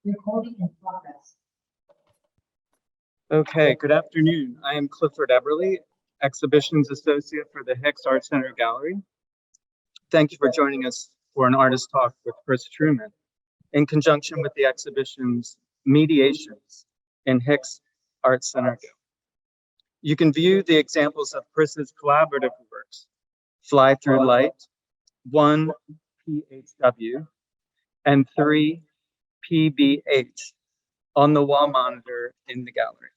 Recording in progress. Okay, good afternoon. I am Clifford Eberly, Exhibitions Associate for the Hicks Art Center Gallery. Thank you for joining us for an artist talk with Chris Trueman in conjunction with the exhibition's Mediations in Hicks Art Center Gallery. You can view the examples of Chris's collaborative works, Fly Through Light, 1 PHW, and 3 PBH, on the wall monitor in the gallery.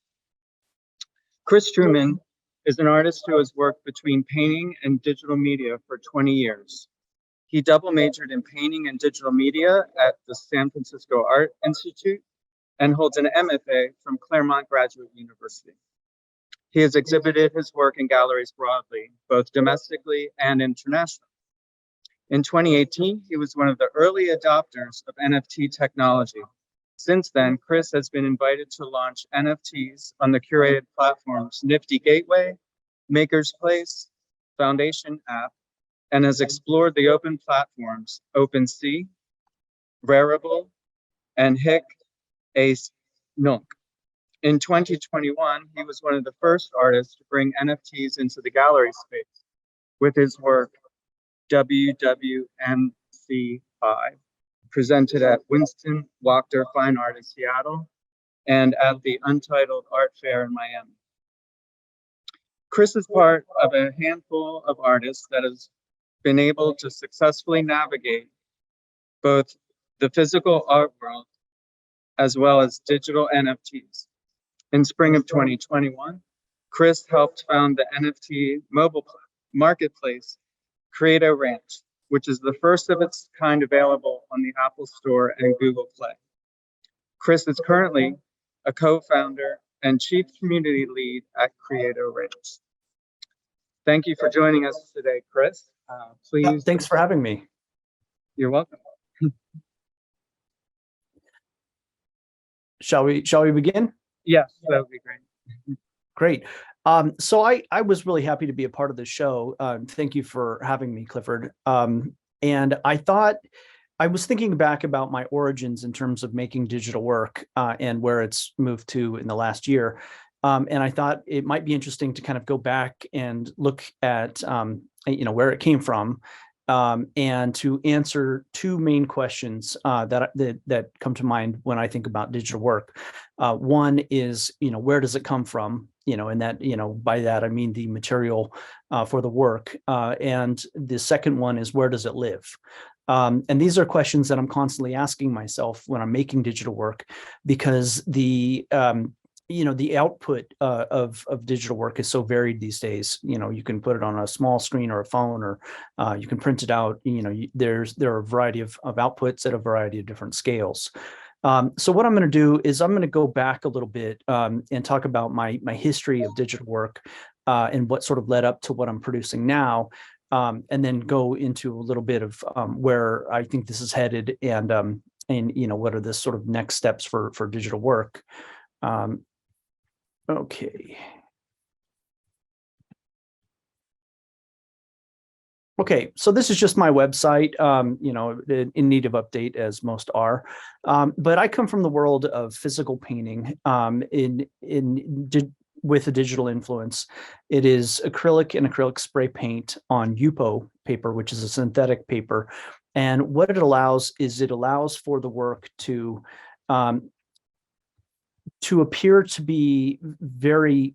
Chris Trueman is an artist who has worked between painting and digital media for 20 years. He double majored in painting and digital media at the San Francisco Art Institute and holds an MFA from Claremont Graduate University. He has exhibited his work in galleries broadly, both domestically and internationally. In 2018, he was one of the early adopters of NFT technology. Since then, Chris has been invited to launch NFTs on the curated platforms Nifty Gateway, Maker's Place, Foundation app, and has explored the open platforms OpenSea, Rarible, and Hick Ace Nunk. In 2021, he was one of the first artists to bring NFTs into the gallery space with his work WWMC5, presented at Winston Wachter Fine Art in Seattle and at the Untitled Art Fair in Miami. Chris is part of a handful of artists that has been able to successfully navigate both the physical art world as well as digital NFTs. In spring of 2021, Chris helped found the NFT mobile marketplace Creato Ranch, which is the first of its kind available on the Apple Store and Google Play. Chris is currently a co-founder and chief community lead at Creato Ranch. Thank you for joining us today, Chris. Please. Thanks for having me. You're welcome. Shall we begin? Yes, that would be great. Great. So I was really happy to be a part of the show. Thank you for having me, Clifford. And I was thinking back about my origins in terms of making digital work and where it's moved to in the last year. And I thought it might be interesting to kind of go back and look at where it came from, and to answer two main questions that come to mind when I think about digital work. One is, where does it come from? And that, by that I mean the material for the work. And the second one is, where does it live? And these are questions that I'm constantly asking myself when I'm making digital work, because the output of digital work is so varied these days. You can put it on a small screen or a phone, or you can print it out. There are a variety of outputs at a variety of different scales. So what I'm going to do is I'm going to go back a little bit and talk about my history of digital work and what sort of led up to what I'm producing now, and then go into a little bit of where I think this is headed, and what are the sort of next steps for digital work. Okay. Okay, so this is just my website, in need of update, as most are. But I come from the world of physical painting with a digital influence. It is acrylic and acrylic spray paint on UPO paper, which is a synthetic paper. And what it allows for the work to appear to be very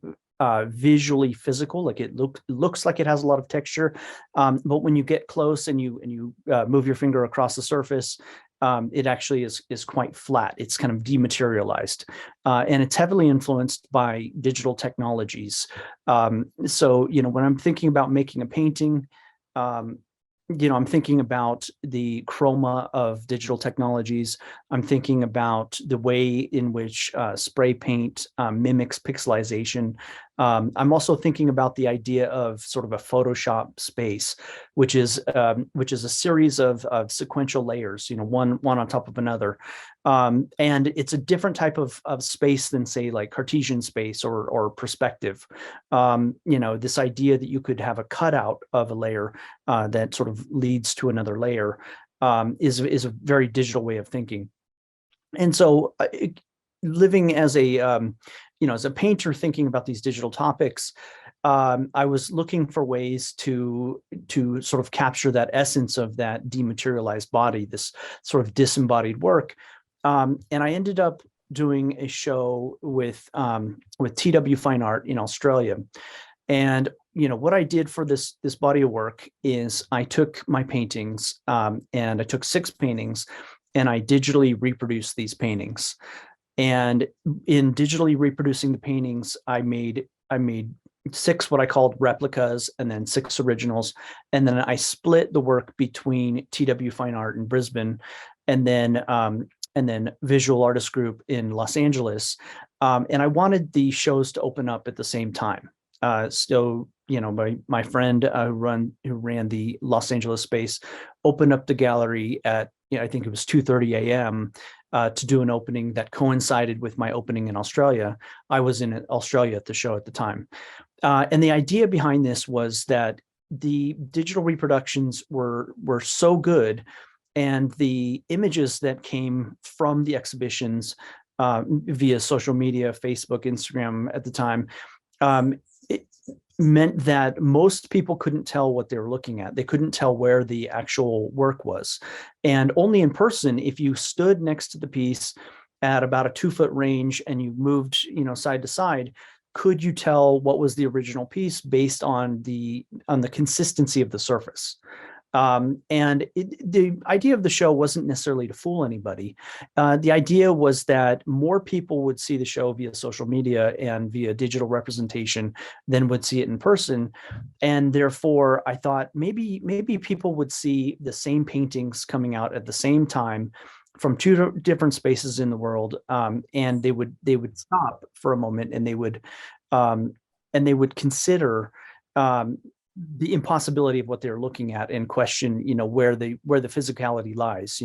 visually physical, like it looks like it has a lot of texture, but when you get close and you move your finger across the surface, it actually is quite flat. It's kind of dematerialized, and it's heavily influenced by digital technologies. So when I'm thinking about making a painting, I'm thinking about the chroma of digital technologies. I'm thinking about the way in which spray paint mimics pixelization. I'm also thinking about the idea of sort of a Photoshop space, which is a series of sequential layers, one on top of another. And it's a different type of space than, say, like Cartesian space or perspective. This idea that you could have a cutout of a layer that sort of leads to another layer is a very digital way of thinking. And so living as a, as a painter, thinking about these digital topics, I was looking for ways to sort of capture that essence of that dematerialized body, this sort of disembodied work. And I ended up doing a show with TW Fine Art in Australia. And what I did for this body of work is I took my paintings, and I took 6 paintings, and I digitally reproduced these paintings. And in digitally reproducing the paintings, I made 6 what I called replicas, and then 6 originals. And then I split the work between TW Fine Art in Brisbane, and then Visual Artist Group in Los Angeles. And I wanted the shows to open up at the same time. So my friend who ran the Los Angeles space opened up the gallery at, I think it was 2:30 a.m. To do an opening that coincided with my opening in Australia. I was in Australia at the show at the time. And the idea behind this was that the digital reproductions were so good, and the images that came from the exhibitions via social media, Facebook, Instagram at the time, it meant that most people couldn't tell what they were looking at. They couldn't tell where the actual work was. And only in person, if you stood next to the piece at about a 2-foot range and you moved, side to side, could you tell what was the original piece based on the consistency of the surface. And the idea of the show wasn't necessarily to fool anybody. The idea was that more people would see the show via social media and via digital representation than would see it in person. And therefore, I thought maybe people would see the same paintings coming out at the same time from 2 different spaces in the world, and they would stop for a moment, and they would consider the impossibility of what they're looking at, and question, where the physicality lies.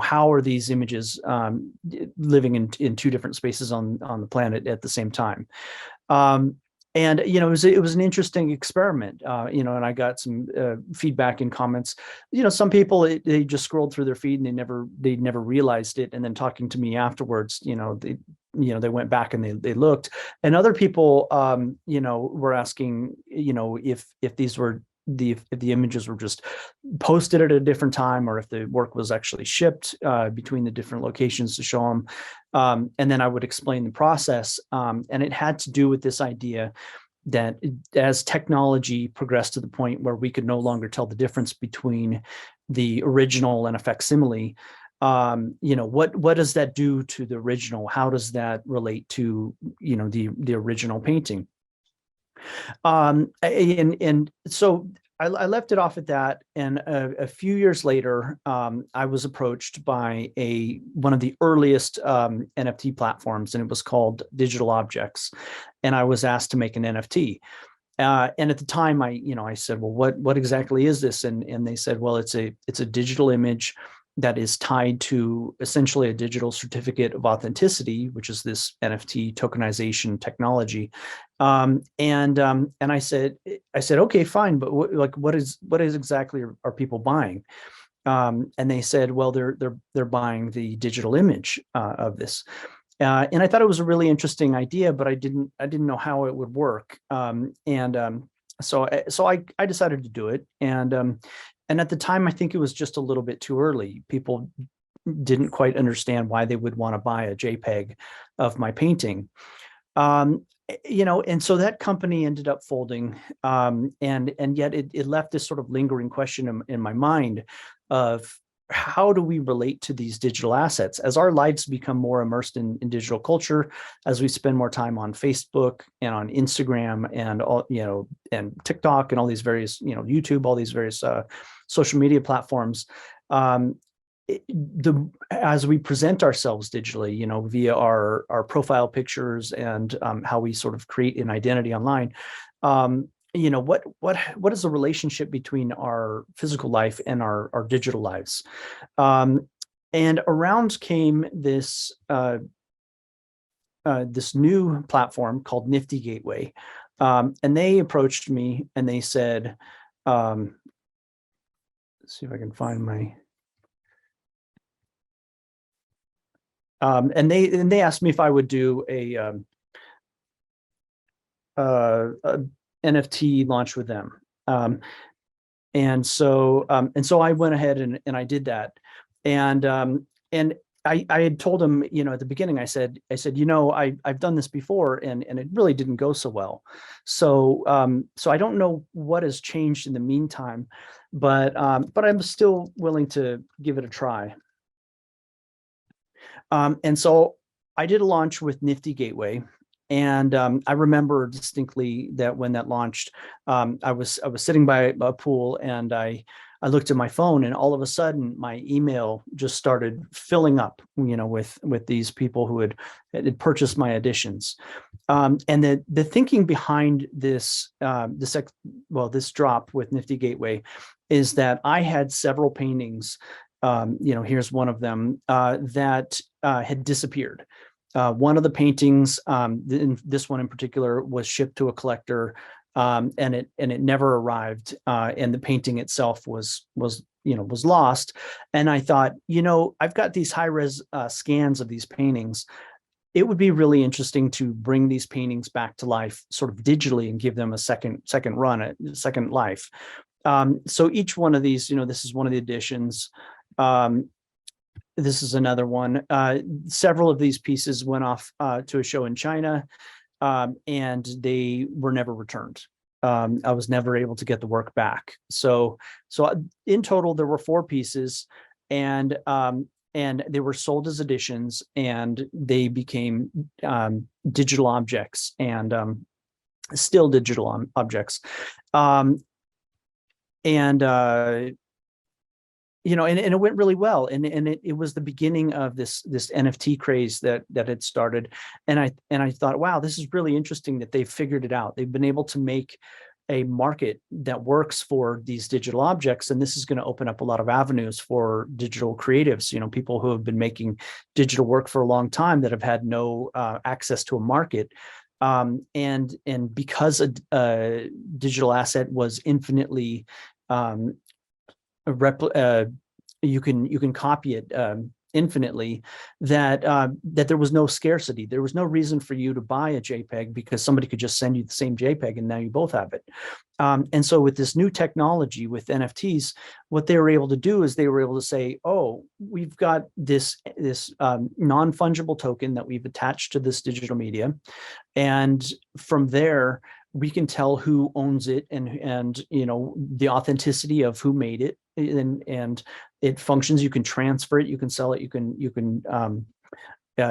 How are these images living in 2 different spaces on the planet at the same time? And it was an interesting experiment, and I got some feedback and comments. Some people, they just scrolled through their feed and they never realized it, and then talking to me afterwards, they went back and they looked. And other people, were asking, if these were if the images were just posted at a different time, or if the work was actually shipped between the different locations to show them. And then I would explain the process. And it had to do with this idea that as technology progressed to the point where we could no longer tell the difference between the original and a facsimile, what does that do to the original? How does that relate to, the original painting? And so I left it off at that. And a few years later, I was approached by one of the earliest NFT platforms, and it was called Digital Objects. And I was asked to make an NFT. And at the time, I said, well, what exactly is this? And they said, well, it's a digital image that is tied to essentially a digital certificate of authenticity, which is this NFT tokenization technology. And I said, okay, fine, but what is exactly are people buying? And they said, well, they're buying the digital image of this. And I thought it was a really interesting idea, but I didn't know how it would work. So I decided to do it. And at the time, I think it was just a little bit too early. People didn't quite understand why they would want to buy a JPEG of my painting. And so that company ended up folding. And yet it left this sort of lingering question in my mind of, how do we relate to these digital assets as our lives become more immersed in digital culture, as we spend more time on Facebook and on Instagram and and TikTok and all these various, YouTube, all these various social media platforms. As we present ourselves digitally, via our profile pictures and how we sort of create an identity online, what is the relationship between our physical life and our digital lives? And around came this this new platform called Nifty Gateway, and they approached me and they said, let's see if I can find my. And they asked me if I would do a NFT launch with them. And so I went ahead and I did that. And I had told him, at the beginning, I said, I've done this before and it really didn't go so well. So I don't know what has changed in the meantime, but I'm still willing to give it a try. And so I did a launch with Nifty Gateway. And I remember distinctly that when that launched, I was sitting by a pool and I looked at my phone, and all of a sudden my email just started filling up, with these people who had purchased my editions. And the thinking behind this drop with Nifty Gateway is that I had several paintings. Here's one of them that had disappeared. One of the paintings, this one in particular, was shipped to a collector, and it never arrived. And the painting itself was lost. And I thought, I've got these high-res scans of these paintings. It would be really interesting to bring these paintings back to life, sort of digitally, and give them a second run, a second life. So each one of these, this is one of the editions. This is another one. Several of these pieces went off to a show in China, and they were never returned. I was never able to get the work back. So in total, there were 4 pieces, and they were sold as editions, and they became digital objects, and still digital objects. And it went really well, and it was the beginning of this NFT craze that had started, and I thought, wow, this is really interesting that they've figured it out. They've been able to make a market that works for these digital objects, and this is going to open up a lot of avenues for digital creatives. People who have been making digital work for a long time that have had no access to a market. And because a digital asset was infinitely you can copy it infinitely, that there was no scarcity. There was no reason for you to buy a JPEG, because somebody could just send you the same JPEG and now you both have it. And so with this new technology with NFTs, what they were able to do is they were able to say, oh, we've got this non-fungible token that we've attached to this digital media, and from there we can tell who owns it and the authenticity of who made it, and it functions. You can transfer it, you can sell it, you can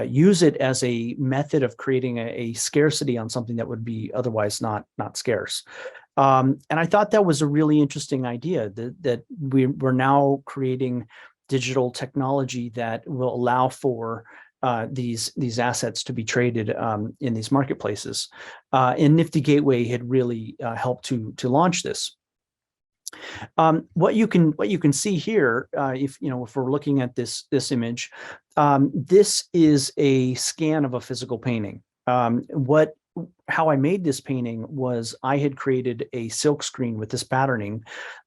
use it as a method of creating a scarcity on something that would be otherwise not scarce. And I thought that was a really interesting idea, that we're now creating digital technology that will allow for these assets to be traded in these marketplaces. And Nifty Gateway had really helped to launch this. What you can see here, if we're looking at this image, this is a scan of a physical painting. How I made this painting was I had created a silk screen with this patterning,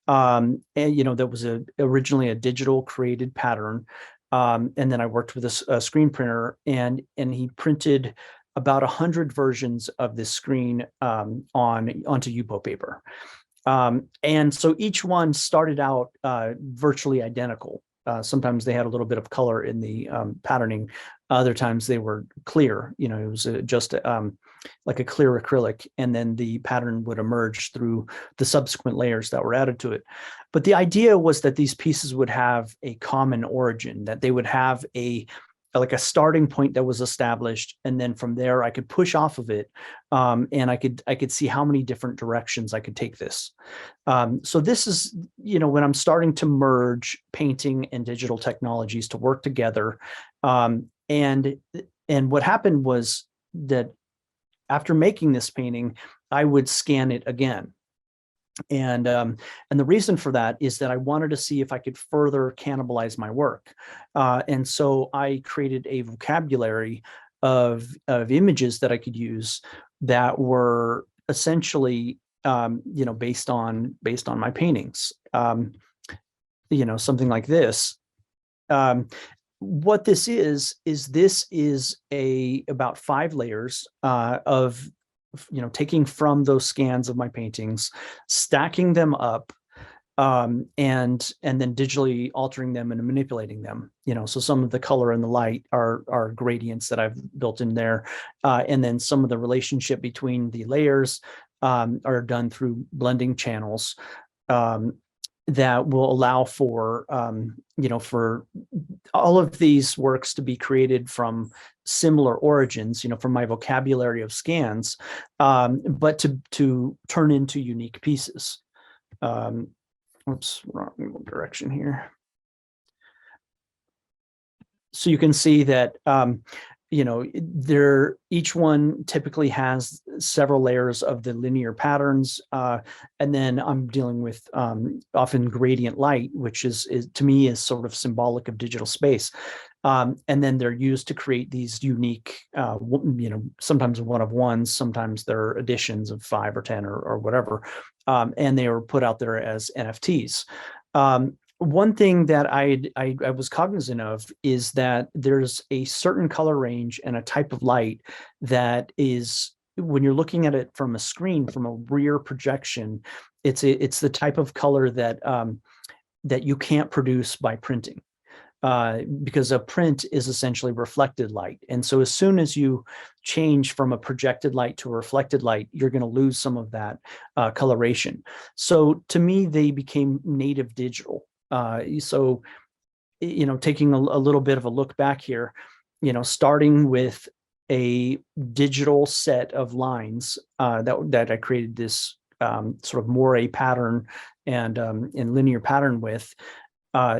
and that was originally a digital created pattern. And then I worked with a screen printer, and he printed about 100 versions of this screen onto Yupo paper. And so each one started out virtually identical. Sometimes they had a little bit of color in the patterning. Other times they were clear. It was just like a clear acrylic, and then the pattern would emerge through the subsequent layers that were added to it. But the idea was that these pieces would have a common origin, that they would have like a starting point that was established, and then from there I could push off of it, and I could see how many different directions I could take this. So this is when I'm starting to merge painting and digital technologies to work together. And what happened was that after making this painting, I would scan it again. And the reason for that is that I wanted to see if I could further cannibalize my work. And so I created a vocabulary of images that I could use that were essentially based on my paintings. Something like this. what this is about 5 layers of, taking from those scans of my paintings, stacking them up, and then digitally altering them and manipulating them. So some of the color and the light are gradients that I've built in there, and then some of the relationship between the layers are done through blending channels that will allow for for all of these works to be created from similar origins, from my vocabulary of scans, but to turn into unique pieces. Oops, wrong direction here. So you can see that each one typically has several layers of the linear patterns, and then I'm dealing with often gradient light, which is to me is sort of symbolic of digital space, and then they're used to create these unique, sometimes one of ones, sometimes they're editions of 5 or 10 or whatever, and they are put out there as NFTs. One thing that I was cognizant of is that there's a certain color range and a type of light that is, when you're looking at it from a screen, from a rear projection, it's the type of color that that you can't produce by printing, because a print is essentially reflected light. And so as soon as you change from a projected light to a reflected light, you're going to lose some of that coloration. So to me, they became native digital. So, taking a little bit of a look back here, starting with a digital set of lines that I created this sort of moire pattern and linear pattern with,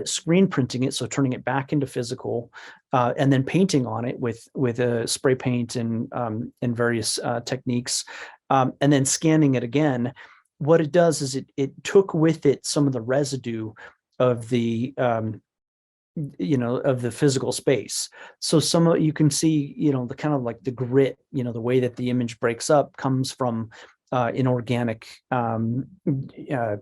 screen printing it, so turning it back into physical, and then painting on it with a spray paint and various techniques, and then scanning it again. What it does is it took with it some of the residue of the of the physical space. So you can see, the kind of like the grit, the way that the image breaks up comes from inorganic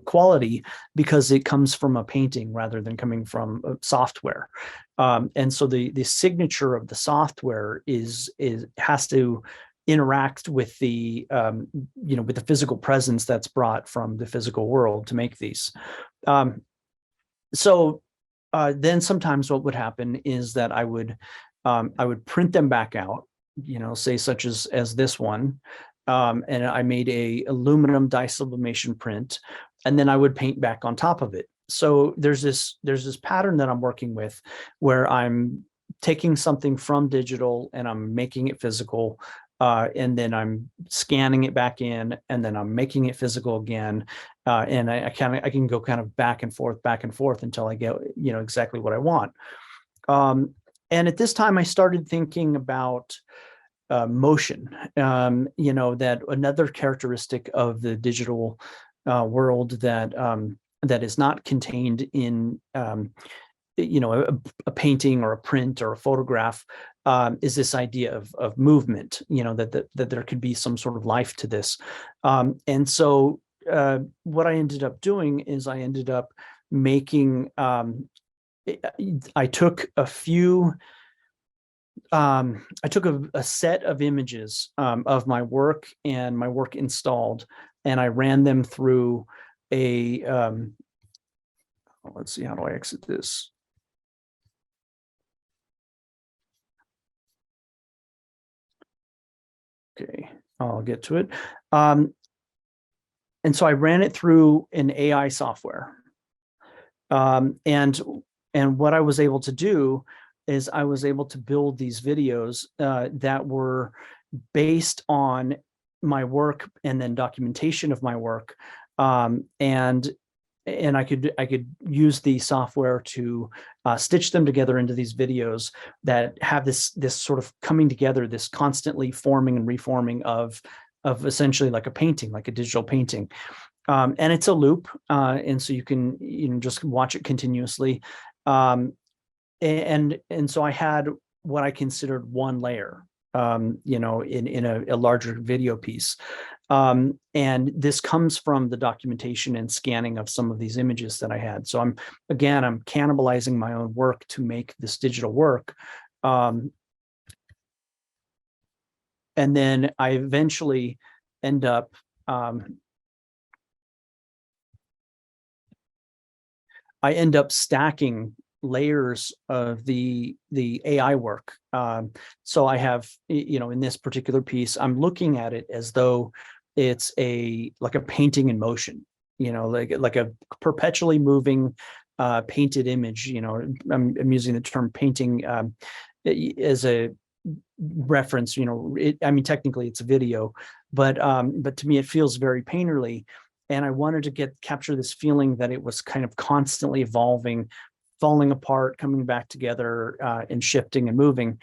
quality, because it comes from a painting rather than coming from software. And so the signature of the software has to interact with the with the physical presence that's brought from the physical world to make these. So then sometimes what would happen is that I would print them back out, say such as this one, and I made a aluminum dye sublimation print, and then I would paint back on top of it. So there's this pattern that I'm working with where I'm taking something from digital and I'm making it physical, and then I'm scanning it back in, and then I'm making it physical again, and I can go kind of back and forth until I get exactly what I want. And at this time, I started thinking about motion. That another characteristic of the digital world that is not contained in a painting or a print or a photograph, is this idea of movement, that there could be some sort of life to this. And so what I ended up doing is I ended up making, I took a few, I took a set of images of my work and my work installed, and I ran them through a, let's see, how do I exit this? Okay, I'll get to it. And so I ran it through an AI software. And what I was able to do is I was able to build these videos that were based on my work and then documentation of my work. And I could use the software to stitch them together into these videos that have this sort of coming together, this constantly forming and reforming of essentially like a painting, like a digital painting. And it's a loop, and so you can just watch it continuously. And so I had what I considered one layer, in a larger video piece. And this comes from the documentation and scanning of some of these images that I had. So I'm cannibalizing my own work to make this digital work. And then I eventually end up stacking layers of the AI work. So I have, in this particular piece, I'm looking at it as though it's like a painting in motion, like a perpetually moving painted image. I'm using the term painting as a reference. Technically it's a video, but to me it feels very painterly. And I wanted to capture this feeling that it was kind of constantly evolving, falling apart, coming back together, and shifting and moving.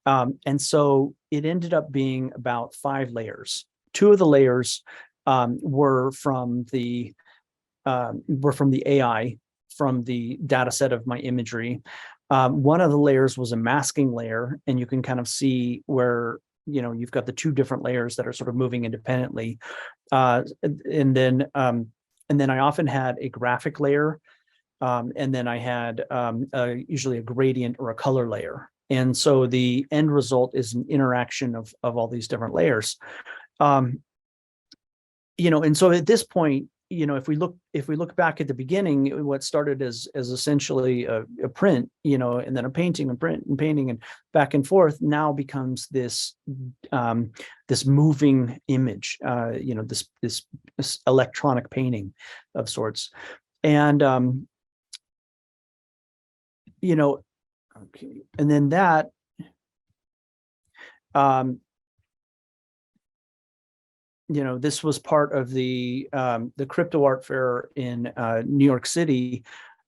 And so it ended up being about 5 layers. 2 of the layers were from the AI, from the data set of my imagery. One of the layers was a masking layer, and you can kind of see where you've got the 2 different layers that are sort of moving independently. And then I often had a graphic layer, and then I had usually a gradient or a color layer. And so the end result is an interaction of all these different layers. And so at this point, if we look back at the beginning, what started as essentially a print, and then a painting, a print and painting, and back and forth, now becomes this moving image, this electronic painting of sorts. And okay, and then that this was part of the crypto art fair in New York City,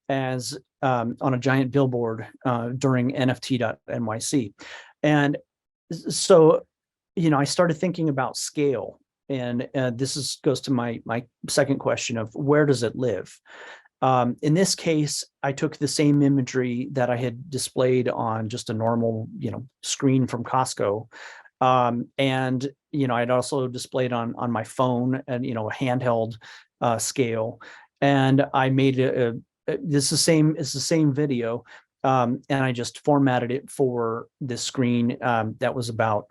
as on a giant billboard during NFT.NYC. And so, I started thinking about scale. And this goes to my second question of where does it live? In this case, I took the same imagery that I had displayed on just a normal, screen from Costco. And, I'd also displayed on my phone and, a handheld scale. And I made it's the same video. And I just formatted it for this screen that was about,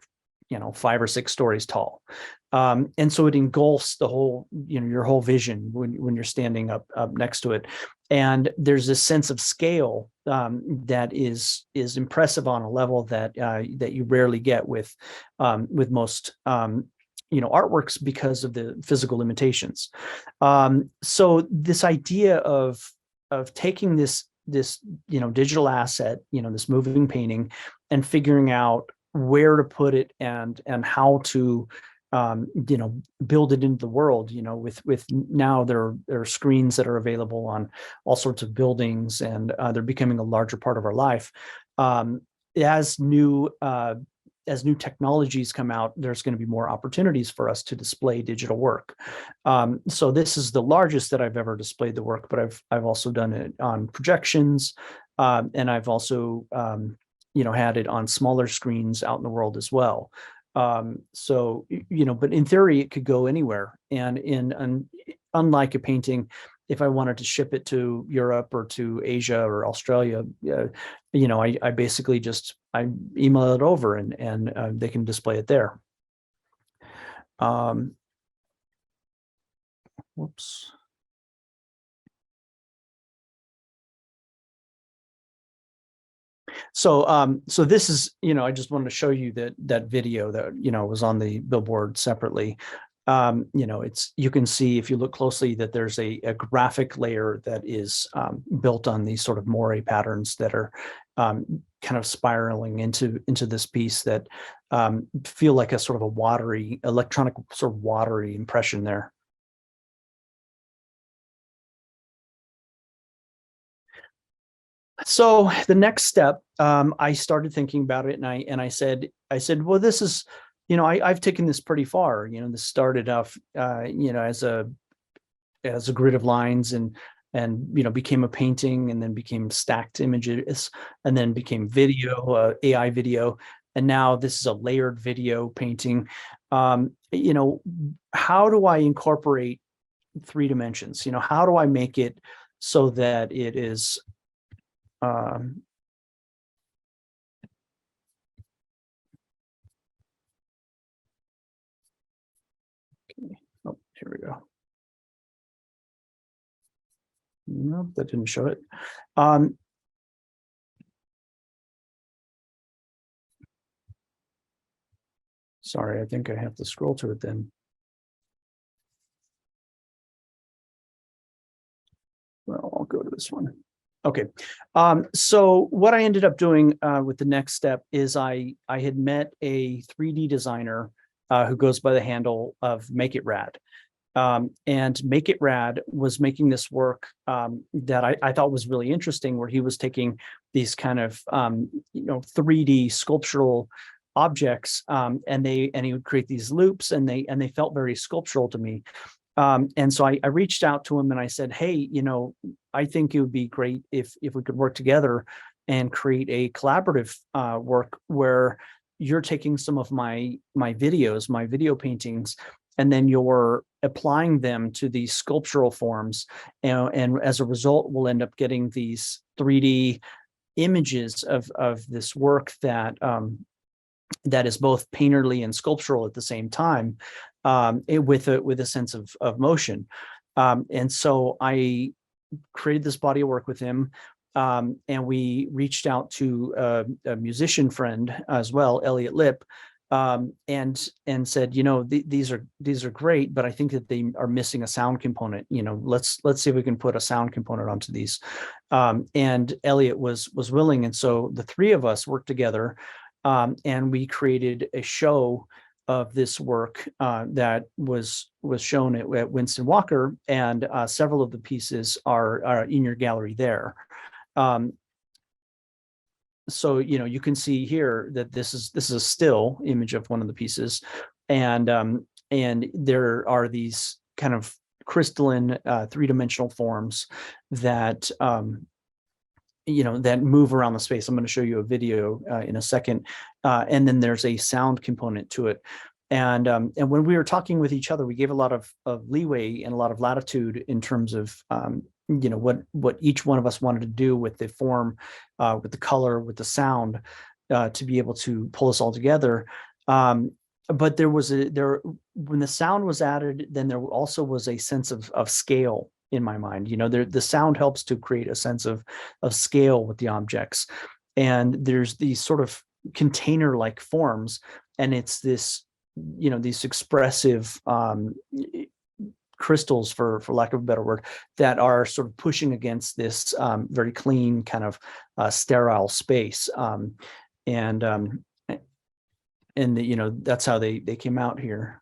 5 or 6 stories tall. And so it engulfs the whole, your whole vision when you're standing up next to it. And there's this sense of scale that is impressive on a level that you rarely get with most artworks because of the physical limitations. So this idea of taking this digital asset, this moving painting, and figuring out where to put it and how to build it into the world, with now there are screens that are available on all sorts of buildings, and they're becoming a larger part of our life. As new technologies come out, there's going to be more opportunities for us to display digital work. So this is the largest that I've ever displayed the work, but I've also done it on projections, and I've also had it on smaller screens out in the world as well. So, but in theory, it could go anywhere. And unlike a painting, if I wanted to ship it to Europe or to Asia or Australia, I basically I email it over and they can display it there. Whoops. So this is, I just wanted to show you that video that, was on the billboard separately. You can see, if you look closely, that there's a graphic layer that is built on these sort of moire patterns that are kind of spiraling into this piece that feel like a sort of a watery, electronic sort of watery impression there. So the next step, I started thinking about it, and I said, well, this is, I've taken this pretty far. This started off, as a grid of lines, and became a painting, and then became stacked images, and then became video, AI video. and now this is a layered video painting. You know, how do I incorporate 3 dimensions? You know, how do I make it so that it is oh, here we go. Nope, that didn't show it. Sorry, I think I have to scroll to it then. Well, I'll go to this one. Okay. So what I ended up doing with the next step is I had met a 3D designer who goes by the handle of Make It Rad. And Make It Rad was making this work that I thought was really interesting, where he was taking these kind of 3D sculptural objects, and he would create these loops, and they felt very sculptural to me. And so I reached out to him and I said, hey, you know, I think it would be great if we could work together and create a collaborative work where you're taking some of my videos, my video paintings, and then you're applying them to these sculptural forms. And as a result, we'll end up getting these 3D images of this work that that is both painterly and sculptural at the same time, with a sense of motion. And so I created this body of work with him, and we reached out to a musician friend as well, Elliot Lip, and said, you know, these are great, but I think that they are missing a sound component. You know, let's see if we can put a sound component onto these. And Elliot was willing, and so the 3 of us worked together, and we created a show of this work that was shown at Winston Walker, and several of the pieces are in your gallery there. So, you know, you can see here that this is a still image of one of the pieces, and there are these kind of crystalline 3-dimensional forms that you know, that move around the space. I'm going to show you a video in a second, and then there's a sound component to it. And when we were talking with each other, we gave a lot of leeway and a lot of latitude in terms of you know, what each one of us wanted to do with the form, with the color, with the sound, to be able to pull us all together. But when the sound was added, then there also was a sense of scale in my mind. You know, the sound helps to create a sense of scale with the objects, and there's these sort of container-like forms, and it's this, you know, these expressive crystals, for lack of a better word, that are sort of pushing against this very clean kind of sterile space, and you know, that's how they came out here.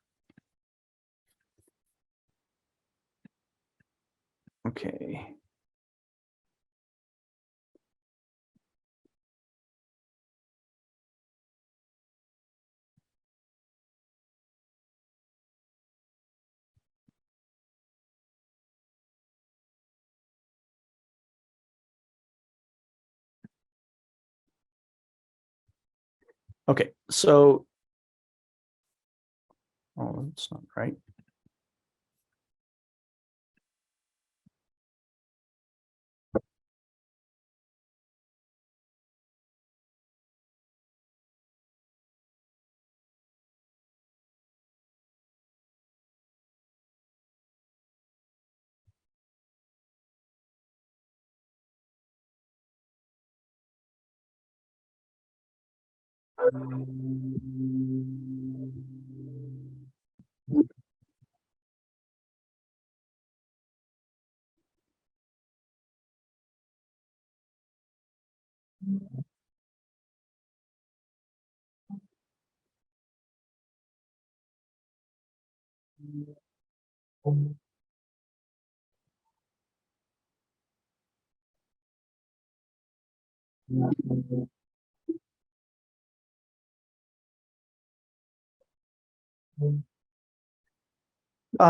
Okay. Okay, so, oh, it's not right.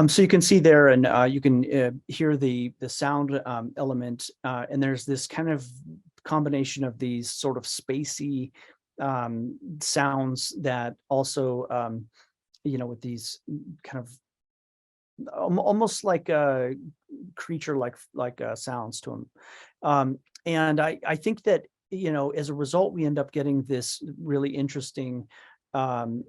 So you can see there, and you can hear the sound element, and there's this kind of combination of these sort of spacey sounds that also, with these kind of almost like a creature like sounds to them. And I think that, as a result, we end up getting this really interesting um,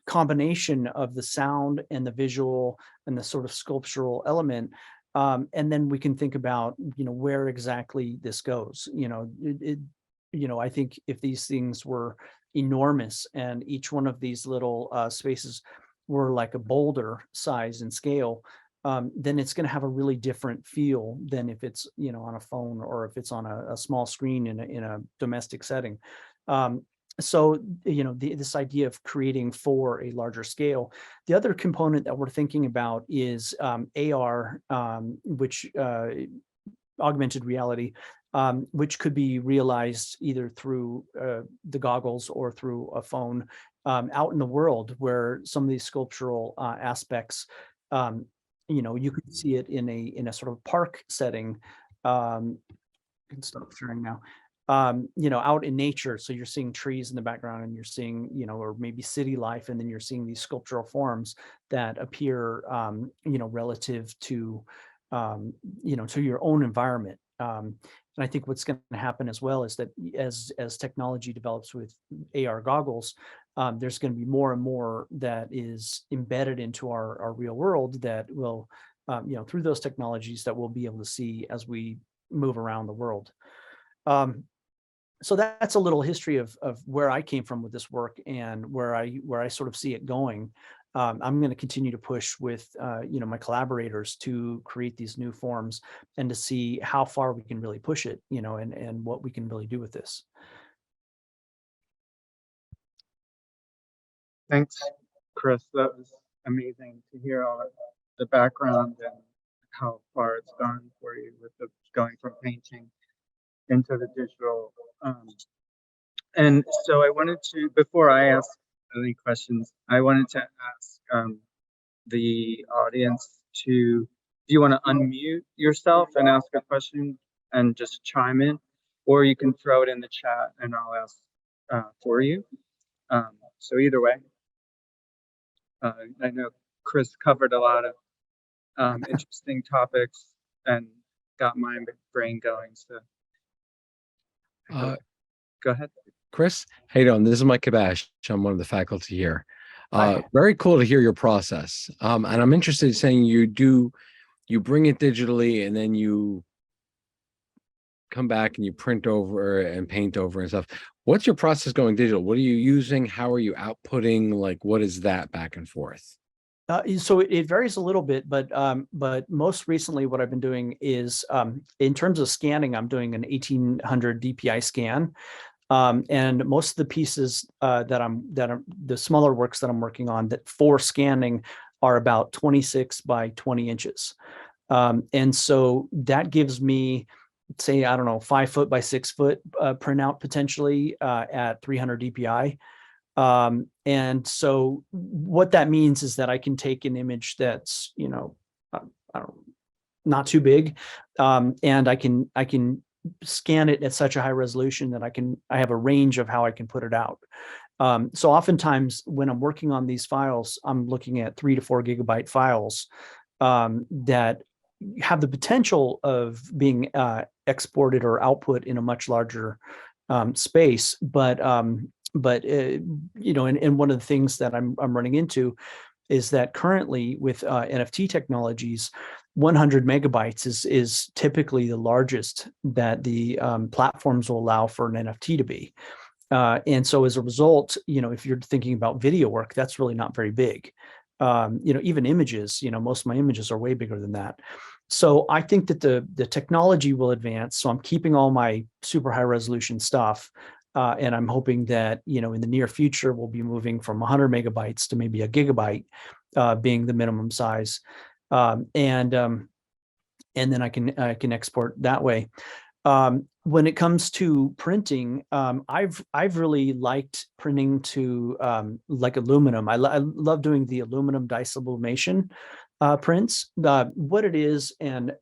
combination of the sound and the visual and the sort of sculptural element. And then we can think about, where exactly this goes. I think if these things were enormous and each one of these little spaces were like a boulder size and scale, then it's going to have a really different feel than if it's, on a phone or if it's on a small screen in a domestic setting. So, this idea of creating for a larger scale. The other component that we're thinking about is AR, which augmented reality, which could be realized either through the goggles or through a phone out in the world, where some of these sculptural aspects, you could see it in a sort of park setting. I can stop sharing now. Out in nature. So you're seeing trees in the background and you're seeing, or maybe city life, and then you're seeing these sculptural forms that appear, relative to, to your own environment. And I think what's going to happen as well is that as technology develops with AR goggles, there's going to be more and more that is embedded into our real world that will, through those technologies that we'll be able to see as we move around the world. So that's a little history of where I came from with this work and where I sort of see it going. I'm going to continue to push with my collaborators to create these new forms and to see how far we can really push it, and what we can really do with this. Thanks, Chris. That was amazing to hear all the background and how far it's gone for you with the going from painting into the digital. And so I wanted to, before I ask any questions, I wanted to ask the audience do you want to unmute yourself and ask a question and just chime in, or you can throw it in the chat and I'll ask for you. So either way, I know Chris covered a lot of interesting topics and got my brain going. So go ahead. Chris, how you doing? This is Mike Kabash. I'm one of the faculty here. Very cool to hear your process. And I'm interested in saying you bring it digitally and then you come back and you print over and paint over and stuff. What's your process going digital? What are you using? How are you outputting? Like, what is that back and forth? So it varies a little bit, but most recently what I've been doing is, in terms of scanning, I'm doing an 1800 DPI scan. And most of the pieces that I'm the smaller works that I'm working on that for scanning are about 26 by 20 inches. And so that gives me, say, I don't know, 5 foot by 6 foot printout potentially at 300 DPI. And so what that means is that I can take an image that's, not too big, and I can scan it at such a high resolution that I have a range of how I can put it out. So oftentimes when I'm working on these files, I'm looking at 3 to 4 gigabyte files that have the potential of being exported or output in a much larger space. But and one of the things that I'm running into is that currently with NFT technologies, 100 megabytes is typically the largest that the platforms will allow for an NFT to be. And so as a result, if you're thinking about video work, that's really not very big. Even images, most of my images are way bigger than that. So I think that the technology will advance. So I'm keeping all my super high resolution stuff. And I'm hoping that, in the near future, we'll be moving from 100 megabytes to maybe a gigabyte being the minimum size. And then I can export that way. When it comes to printing, I've really liked printing to like aluminum. I love doing the aluminum dye sublimation prints. What it is, and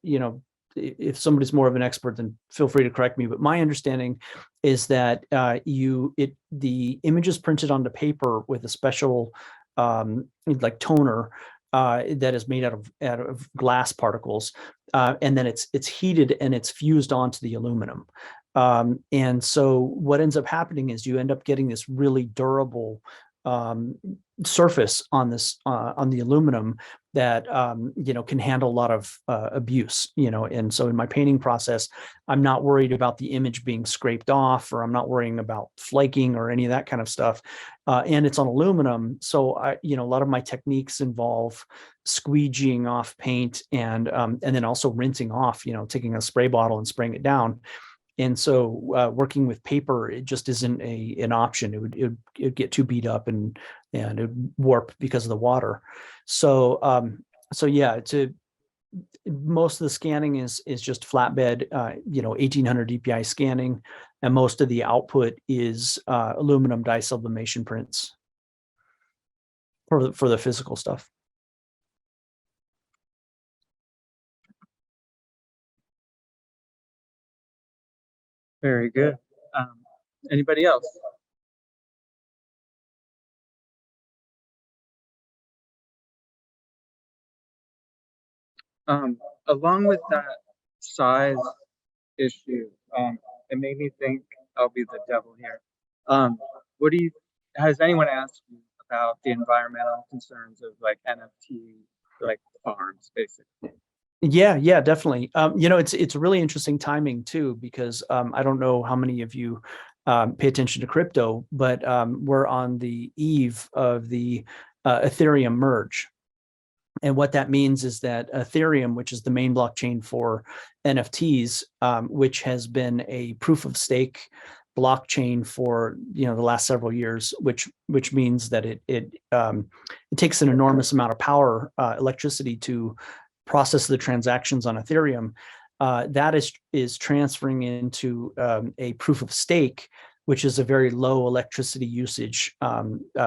if somebody's more of an expert, then feel free to correct me. But my understanding is that the image is printed onto paper with a special like toner that is made out of glass particles, and then it's heated and it's fused onto the aluminum. And so what ends up happening is you end up getting this really durable surface on this on the aluminum that can handle a lot of abuse. And so in my painting process, I'm not worried about the image being scraped off, or I'm not worrying about flaking or any of that kind of stuff. And it's on aluminum, so a lot of my techniques involve squeegeeing off paint and then also rinsing off, taking a spray bottle and spraying it down. And so working with paper, it just isn't an option. It would get too beat up and it would warp because of the water. So yeah, most of the scanning is just flatbed, 1800 DPI scanning, and most of the output is aluminum dye sublimation prints for the physical stuff. Very good. Anybody else? Along with that size issue, it made me think, I'll be the devil here. Has anyone asked you about the environmental concerns of like NFT, like farms, basically? Yeah, definitely. It's really interesting timing too, because I don't know how many of you pay attention to crypto, but we're on the eve of the Ethereum merge. And what that means is that Ethereum, which is the main blockchain for NFTs, which has been a proof of stake blockchain for the last several years, which means that it takes an enormous amount of power, electricity, to process the transactions on Ethereum. That is transferring into a proof of stake, which is a very low electricity usage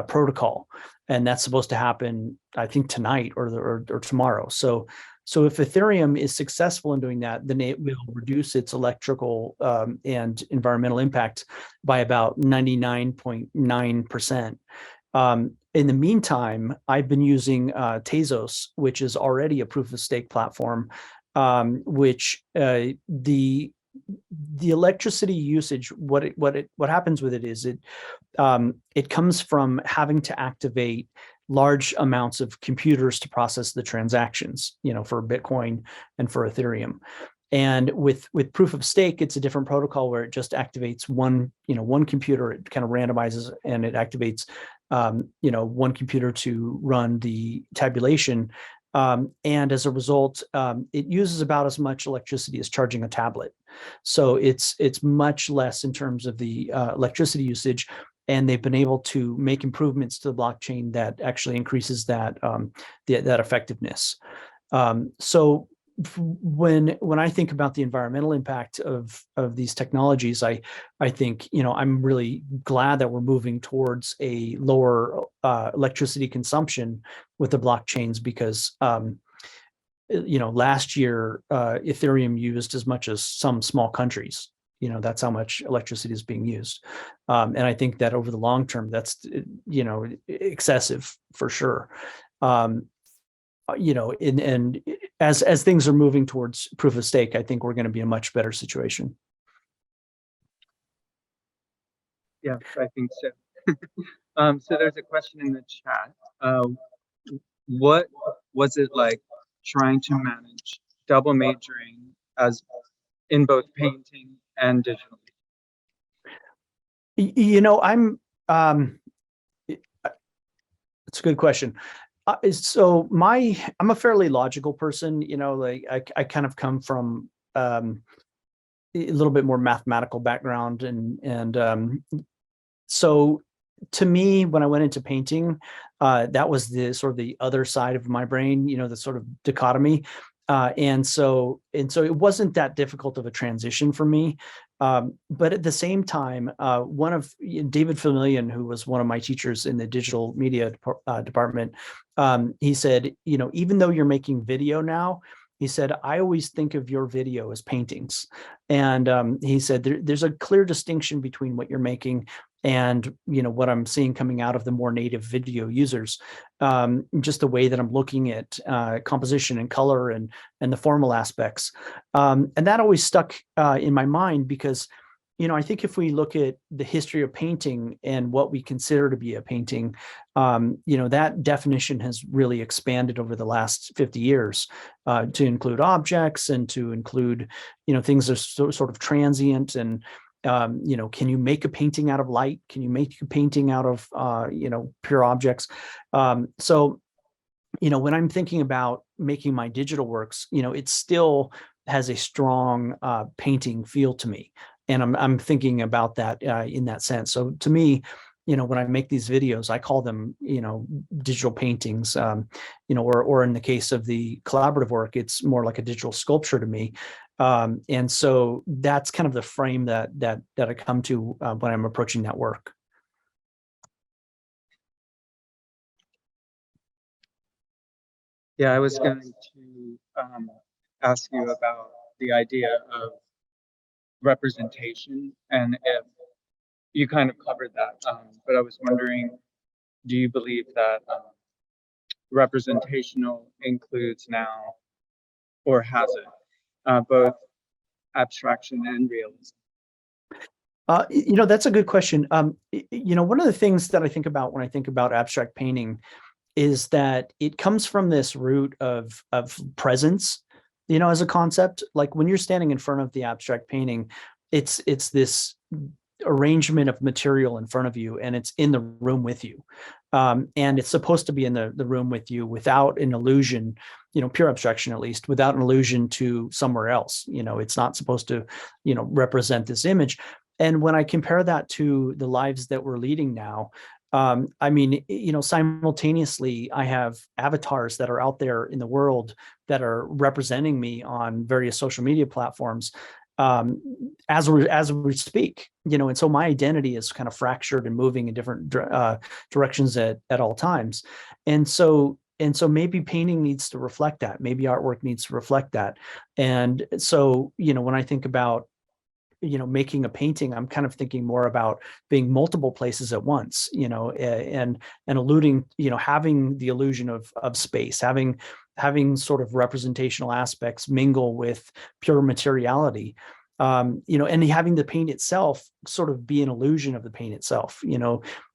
protocol, and that's supposed to happen, I think, tonight or tomorrow. So if Ethereum is successful in doing that, then it will reduce its electrical and environmental impact by about 99.9%. In the meantime, I've been using Tezos, which is already a proof of stake platform, which the electricity usage, what happens with it is it comes from having to activate large amounts of computers to process the transactions, for Bitcoin and for Ethereum. And with proof of stake, it's a different protocol where it just activates one computer. It kind of randomizes and it activates one computer to run the tabulation. And as a result, it uses about as much electricity as charging a tablet. So it's much less in terms of the electricity usage. And they've been able to make improvements to the blockchain that actually increases that that effectiveness. So when I think about the environmental impact of these technologies, I think I'm really glad that we're moving towards a lower electricity consumption with the blockchains, because last year Ethereum used as much as some small countries. That's how much electricity is being used, and I think that over the long term, that's excessive for sure. And as things are moving towards proof of stake, I think we're going to be in a much better situation. Yeah, I think so. So there's a question in the chat. What was it like trying to manage double majoring as in both painting and digital? I'm it's a good question. So I'm a fairly logical person. Like I kind of come from a little bit more mathematical background, and so to me, when I went into painting, that was the sort of the other side of my brain, the sort of dichotomy. And so it wasn't that difficult of a transition for me. But at the same time, one of David Famillion, who was one of my teachers in the digital media department, he said, even though you're making video now, he said, I always think of your video as paintings. And he said, there's a clear distinction between what you're making and, what I'm seeing coming out of the more native video users. Just the way that I'm looking at composition and color and the formal aspects. And that always stuck in my mind because I think if we look at the history of painting and what we consider to be a painting, that definition has really expanded over the last 50 years to include objects and to include, things that are sort of transient and, can you make a painting out of light? Can you make a painting out of, pure objects? So, when I'm thinking about making my digital works, it still has a strong painting feel to me. And I'm thinking about that in that sense. So to me, when I make these videos, I call them, digital paintings, or in the case of the collaborative work, it's more like a digital sculpture to me. And so that's kind of the frame that I come to when I'm approaching that work. Yeah, I was going to ask you about the idea of representation, and if you kind of covered that, but I was wondering, do you believe that representational includes now, or has it, both abstraction and realism? That's a good question. One of the things that I think about when I think about abstract painting is that it comes from this root of presence, as a concept. Like when you're standing in front of the abstract painting, it's this arrangement of material in front of you, and it's in the room with you. And it's supposed to be in the room with you without an illusion, pure abstraction, at least, without an illusion to somewhere else. It's not supposed to, represent this image. And when I compare that to the lives that we're leading now, simultaneously, I have avatars that are out there in the world that are representing me on various social media platforms as we speak, and so my identity is kind of fractured and moving in different directions at all times. And so maybe painting needs to reflect that. Maybe artwork needs to reflect that. And so, when I think about making a painting, I'm kind of thinking more about being multiple places at once, and alluding, having the illusion of space, having sort of representational aspects mingle with pure materiality, and having the paint itself sort of be an illusion of the paint itself.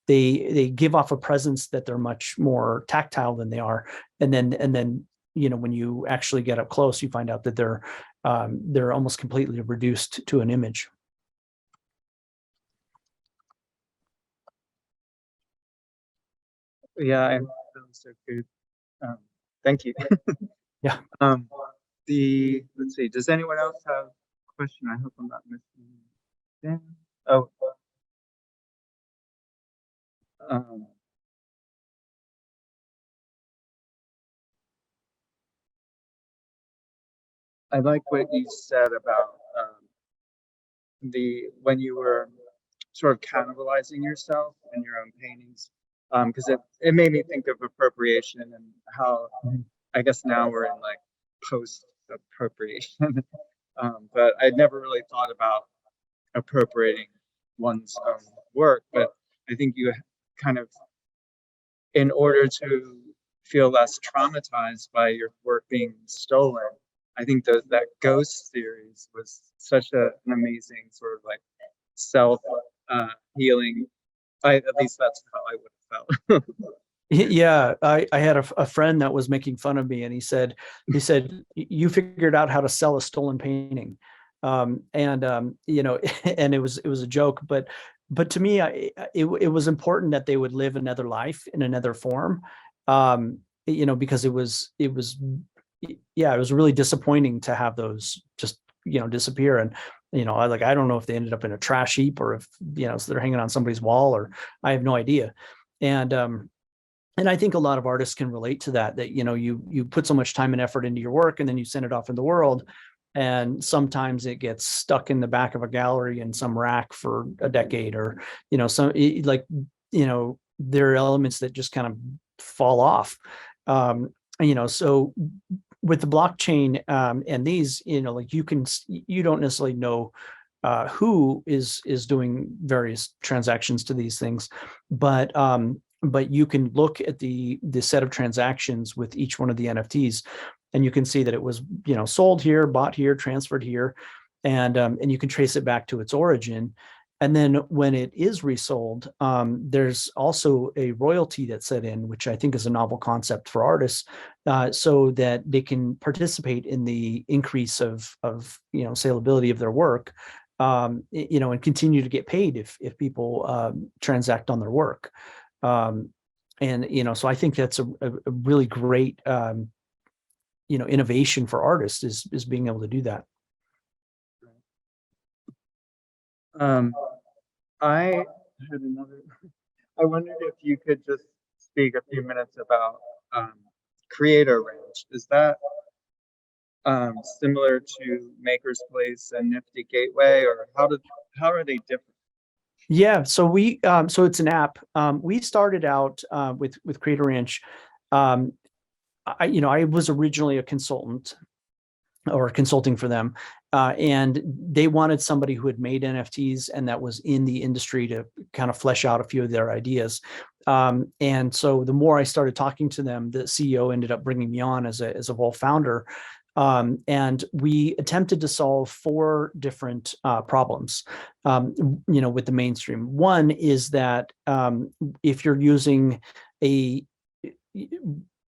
They give off a presence that they're much more tactile than they are, and then when you actually get up close, you find out that they're almost completely reduced to an image. Yeah, that was so good. Thank you. Yeah. Let's see. Does anyone else have a question? I hope I'm not missing. Yeah. Oh. I like what you said about when you were sort of cannibalizing yourself in your own paintings, because it made me think of appropriation and how I guess now we're in like post appropriation, but I'd never really thought about appropriating one's own work. But I think you kind of, in order to feel less traumatized by your work being stolen, I think that Ghost series was such an amazing sort of like self healing. At least that's how I would have felt. Yeah, I had a friend that was making fun of me, and he said, you figured out how to sell a stolen painting. And and it was a joke, but to me, it was important that they would live another life in another form, because it was really disappointing to have those just disappear. And I don't know if they ended up in a trash heap or if so they're hanging on somebody's wall, or I have no idea. And I think a lot of artists can relate to that you put so much time and effort into your work, and then you send it off in the world, and sometimes it gets stuck in the back of a gallery in some rack for a decade, or there are elements that just kind of fall off. So with the blockchain and these, like you don't necessarily know who is doing various transactions to these things, but you can look at the set of transactions with each one of the NFTs, and you can see that it was sold here, bought here, transferred here, and you can trace it back to its origin. And then when it is resold, there's also a royalty that's set in, which I think is a novel concept for artists, so that they can participate in the increase of saleability of their work, and continue to get paid if people transact on their work. So I think that's a really great innovation for artists is being able to do that. I had another. I wondered if you could just speak a few minutes about Creator Ranch. Is that similar to Maker's Place and Nifty Gateway, or how are they different? Yeah, so it's an app. We started out with Creator Ranch. I was originally a consultant or consulting for them, and they wanted somebody who had made NFTs and that was in the industry to kind of flesh out a few of their ideas. And so the more I started talking to them, the CEO ended up bringing me on as a whole founder. And we attempted to solve 4 different problems, with the mainstream. One is that if you're using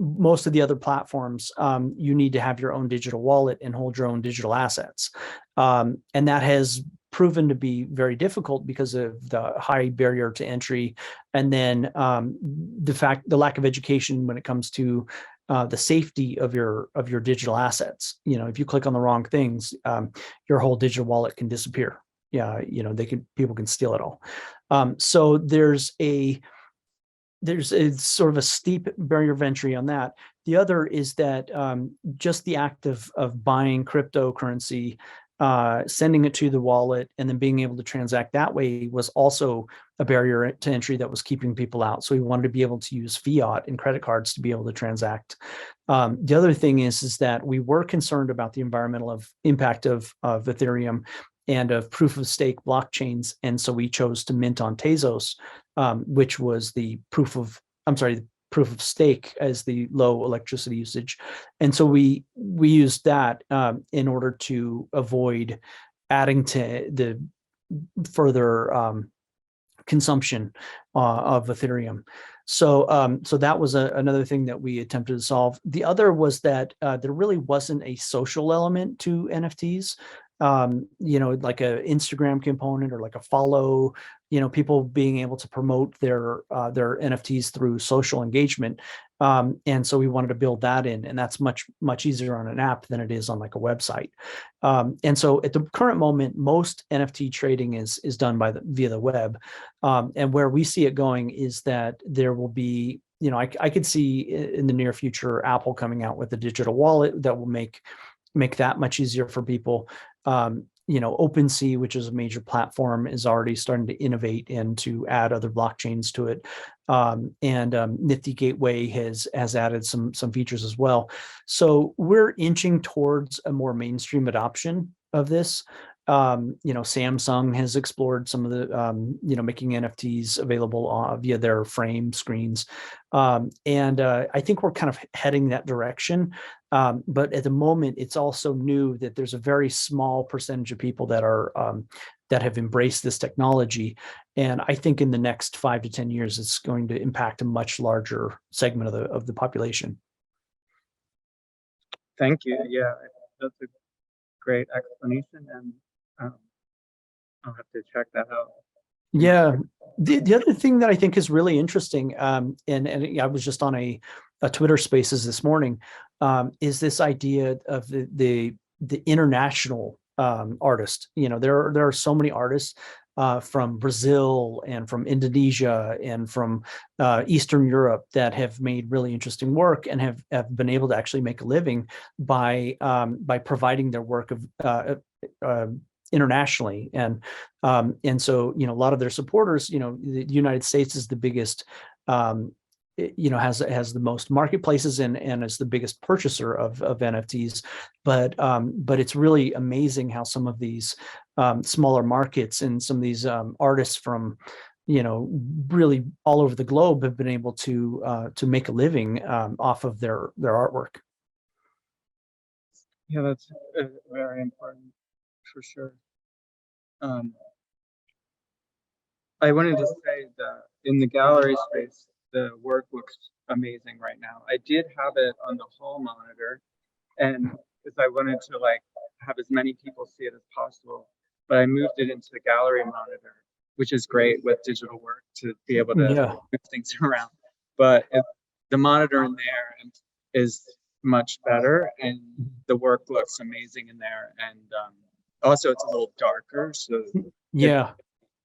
most of the other platforms, you need to have your own digital wallet and hold your own digital assets. And that has proven to be very difficult because of the high barrier to entry. And then the lack of education when it comes to the safety of your digital assets. If you click on the wrong things, your whole digital wallet can disappear. Yeah, people can steal it all. So there's a sort of a steep barrier of entry on that. The other is that just the act of buying cryptocurrency, sending it to the wallet, and then being able to transact that way was also a barrier to entry that was keeping people out. So we wanted to be able to use fiat and credit cards to be able to transact. The other thing is that we were concerned about the environmental impact of Ethereum and of proof of stake blockchains. And so we chose to mint on Tezos, which was the proof of stake as the low electricity usage. And so we used that in order to avoid adding to the further consumption of Ethereum. So that was another thing that we attempted to solve. The other was that there really wasn't a social element to NFTs. Like a Instagram component or like a follow, people being able to promote their NFTs through social engagement. And so we wanted to build that in, and that's much, much easier on an app than it is on like a website. And so at the current moment, most NFT trading is done via the web. And where we see it going is that there will be, I could see in the near future, Apple coming out with a digital wallet that will make that much easier for people. OpenSea, which is a major platform, is already starting to innovate and to add other blockchains to it. And Nifty Gateway has added some features as well. So we're inching towards a more mainstream adoption of this. Samsung has explored some of the, making NFTs available via their frame screens. And I think we're kind of heading that direction. But at the moment, it's also new that there's a very small percentage of people that are that have embraced this technology. And I think in the next 5 to 10 years, it's going to impact a much larger segment of the population. Thank you. Yeah, that's a great explanation, and I'll have to check that out. Yeah. The other thing that I think is really interesting, and I was just on a Twitter Spaces this morning, is this idea of the international artist. There are so many artists from Brazil and from Indonesia and from Eastern Europe that have made really interesting work and have been able to actually make a living by providing their work of internationally. And so, a lot of their supporters, the United States is the biggest has the most marketplaces and is the biggest purchaser of NFTs. But it's really amazing how some of these smaller markets and some of these artists from really all over the globe have been able to make a living off of their artwork. Yeah, that's very important for sure. I wanted to say that in the gallery space, the work looks amazing right now. I did have it on the hall monitor, and because I wanted to like have as many people see it as possible, but I moved it into the gallery monitor, which is great with digital work to be able to move things around. But the monitor in there is much better, and the work looks amazing in there. And also, it's a little darker, so yeah,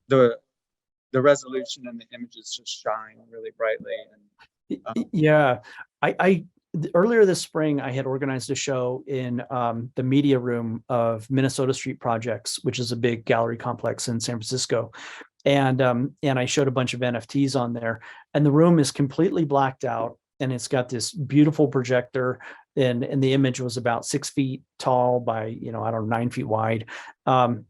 the resolution and the images just shine really brightly. And yeah, I earlier this spring, I had organized a show in the media room of Minnesota Street Projects, which is a big gallery complex in San Francisco. And I showed a bunch of NFTs on there, and the room is completely blacked out, and it's got this beautiful projector, and the image was about 6 feet tall by, I don't know, 9 feet wide. And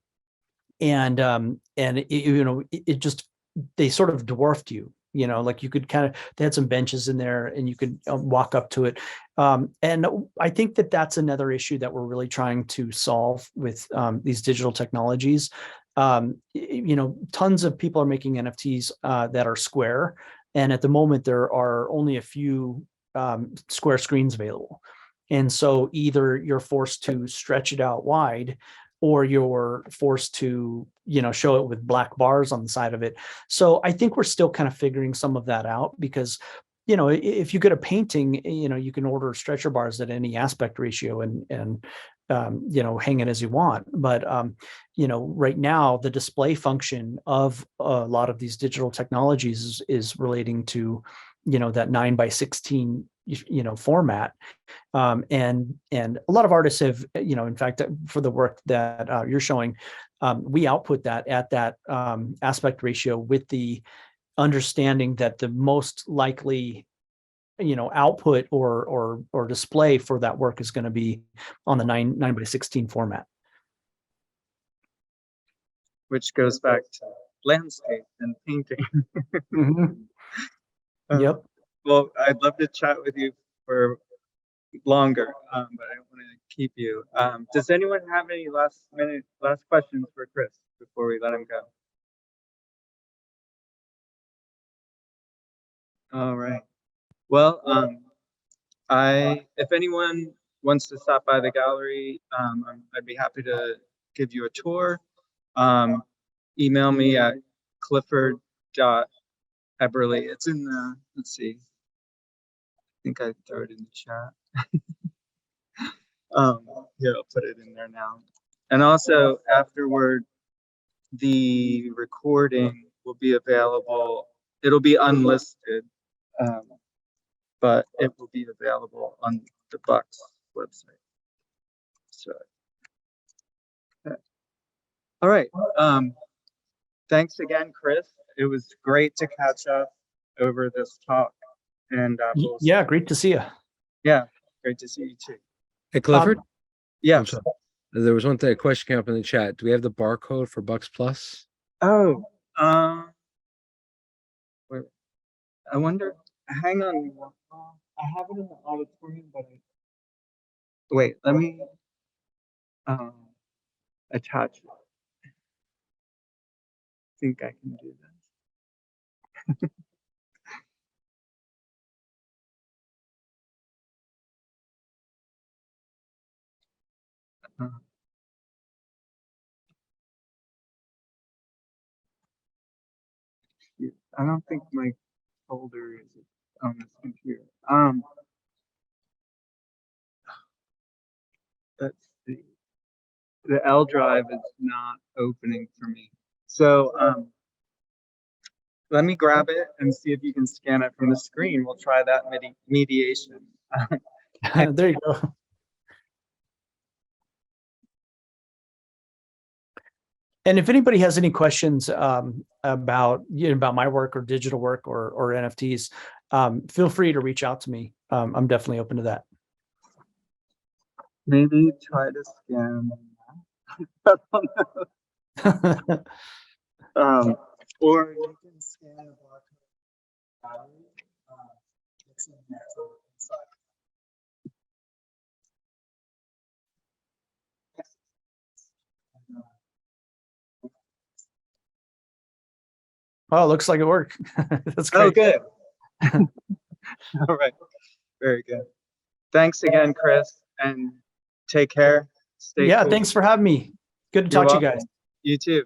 it just, they sort of dwarfed you, like you could they had some benches in there and you could walk up to it. And I think that that's another issue that we're really trying to solve with these digital technologies. Tons of people are making NFTs that are square. And at the moment, there are only a few square screens available. And so either you're forced to stretch it out wide, or you're forced to, show it with black bars on the side of it. So I think we're still kind of figuring some of that out, because, if you get a painting, you can order stretcher bars at any aspect ratio and hang it as you want. But, right now, the display function of a lot of these digital technologies is relating to, that 9:16, format. And a lot of artists have, in fact, for the work that you're showing, we output that at that aspect ratio with the understanding that the most likely, output or display for that work is going to be on the 9:16 format. which goes back to landscape and painting. Yep. Well, I'd love to chat with you for longer, but I don't want to keep you. Does anyone have any last questions for Chris before we let him go? All right. Well, if anyone wants to stop by the gallery, I'd be happy to give you a tour. Email me at clifford.eberly. It's in the, let's see. I think I throw it in the chat. Here, I'll put it in there now. And also afterward, the recording will be available. It'll be unlisted, but it will be available on the Bucks website. So, okay. All right. Thanks again, Chris. It was great to catch up over this talk. And yeah, great to see you. Yeah, great to see you too. Hey, Clifford. Yeah. There was one thing, a question came up in the chat. Do we have the barcode for Bucks Plus? Oh, wait, I wonder. Hang on. I have it in the auditorium, but wait. Let me attach it. I think I can do this. I don't think my folder is on this computer. Let's see. The L drive is not opening for me. So let me grab it and see if you can scan it from the screen. We'll try that mediation. There you go. And if anybody has any questions about my work or digital work or NFTs, feel free to reach out to me. I'm definitely open to that. Maybe try to scan. I don't know. Or you can scan a barcode gallery. It's in there, so inside. Oh, it looks like it worked. That's Oh, great. good. All right. Very good. Thanks again, Chris, and take care. Stay Yeah, cool. thanks for having me. Good to You're talk to you guys. welcome. You too.